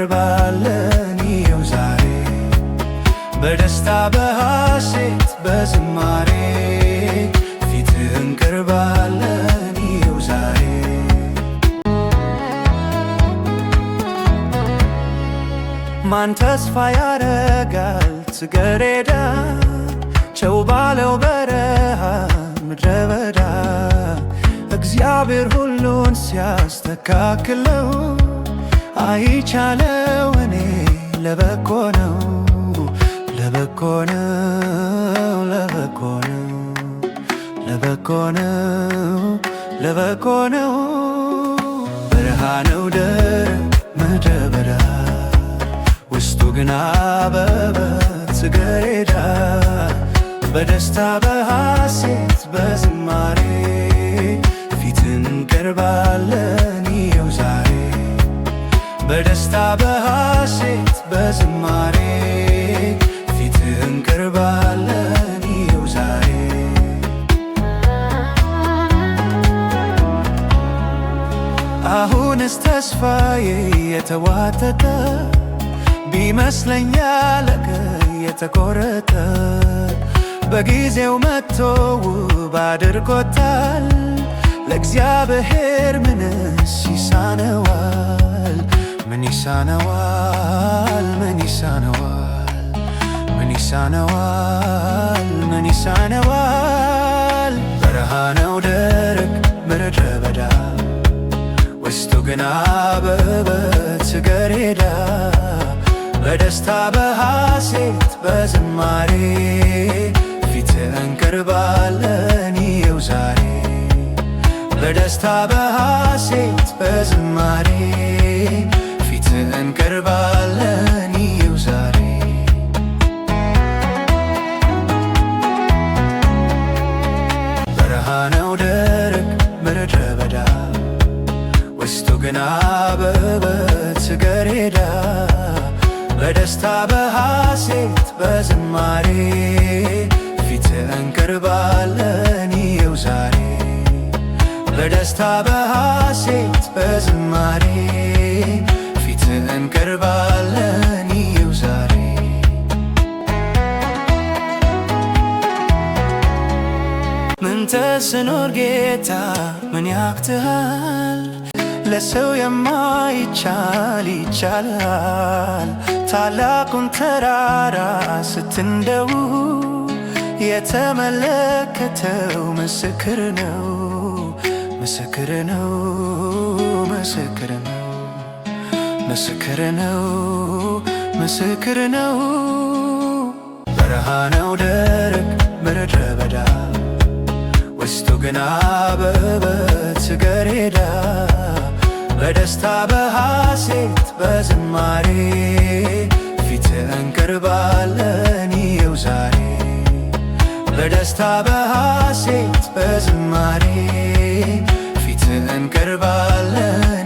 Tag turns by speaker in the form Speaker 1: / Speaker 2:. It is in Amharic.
Speaker 1: እንቀርባለን ይኸው ዛሬ በደስታ በሐሴት በዝማሬ ፊትህ እንቀርባለን ይኸው ዛሬ። ማን ተስፋ ያረጋል ጽጌረዳ ጨው ባለው በረሃ ምድረ በዳ እግዚአብሔር ሁሉን ሲያስተካክለው አይቻለው እኔ ለበጎ ነው ለበጎ ነው ለበጎ ነው ለበጎ ነው ለበጎ ነው። በረሃ ነው ደረቅ ምድረ በዳ ውስጡ ግን አበበ ጽጌረዳ በደስታ በሐሴት በዝማሬ ፊትህን እንቀርባለን ይኸው ዛሬ በደስታ በሐሴት በዝማሬ ፊትህን እንቀርባለን ይኸው ዛሬ። አሁንስ ተስፋዬ የተዋጠጠ ቢመስለኝ ያለቀ የተቆረጠ በጊዜው መጥቶ ውብ አድርጎታል። ለእግዚአብሔር ምንስ ይሳነዋል? ምን ይሳነዋል? ምን ይሳነዋል? ምን ይሳነዋል? ምን ይሳነዋል? በረሃ ነው ደረቅ ምድረ በዳ ውስጡ ግን አበበ ጽጌረዳ በደስታ በሐሴት በዝማሬ ፊትህ እንቀርባለን ይኸው ዛሬ በደስታ በሐሴት በዝማሬ ፊትህ እንቀርባለን ይኸው ዛሬ። በረሃ ነው ደረቅ ምድረ በዳ ውስጡ ግን አበበ ጽጌረዳ በደስታ በሐሴት በዝማሬ ፊትህ እንቀርባለን ይኸው ዛሬ በደስታ በሐሴት በዝማሬ ፊትህ እንቀርባለን ይኸው ዛሬ። ምን ተስኖት ጌታ ምን ያቅትሃል? ለሰው የማይቻል ይቻላል። ታላቁን ተራራ ስትንደው የተመለከተው ምስክር ነው ምስክር ነው ምስክር ነው ምስክር ነው ምስክር ነው። በረሃ ነው ደረቅ ምድረ በዳ ውስጡ ግን አበበ ጽጌረዳ በደስታ በሐሴት በዝማሬ ፊትህ እንቀርባለን ይኸው ዛሬ በደስታ በሐሴት በዝማሬ ፊትህ እንቀርባለን